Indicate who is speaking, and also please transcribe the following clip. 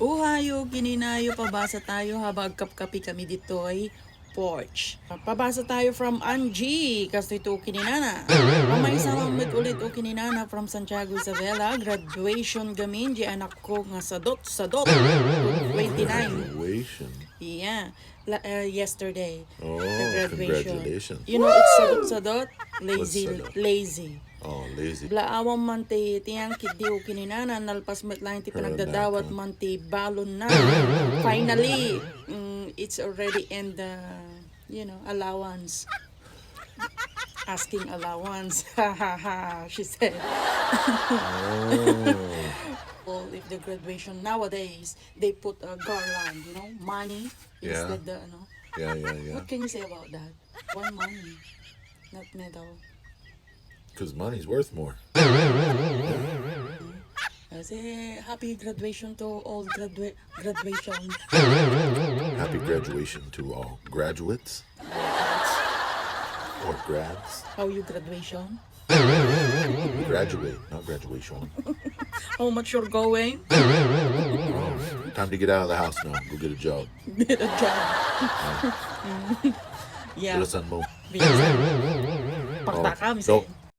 Speaker 1: Uhayo, kininayo, pabasa tayo habang agkap-kapi kami dito ay porch. Pabasa tayo from Angie, kasi ito kininana. Mamay salamat ulit o kininana from Santiago, Isabela. Graduation gamin, di anak ko nga sadot. 29.
Speaker 2: Graduation.
Speaker 1: Yeah. Yesterday.
Speaker 2: Oh,
Speaker 1: The graduation.
Speaker 2: congratulations.
Speaker 1: You know, it's sadot-sadot.
Speaker 2: What's sadot?
Speaker 1: Lazy.
Speaker 2: Oh, lazy.
Speaker 1: Blaawang man ti tiyang kidiw kininana, nalpas met lang ti panagdadawat man ti balon na. Finally, it's already in the, allowance. Asking allowance. Ha ha ha, she said. Well, if the graduation nowadays, they put a garland, money instead the,
Speaker 2: Yeah.
Speaker 1: What can you say about that? Why money? Not medal.
Speaker 2: Because money's worth more.
Speaker 1: Say happy graduation to all graduation.
Speaker 2: Happy graduation to all graduates. Or grads.
Speaker 1: How you graduation?
Speaker 2: Graduate, not graduation.
Speaker 1: How much you're going?
Speaker 2: Oh, time to get out of the house now. Go get a job.
Speaker 1: Get a job. Yeah.
Speaker 2: Bilisan mo.
Speaker 1: Bilisan. Pakta kami
Speaker 2: Don't,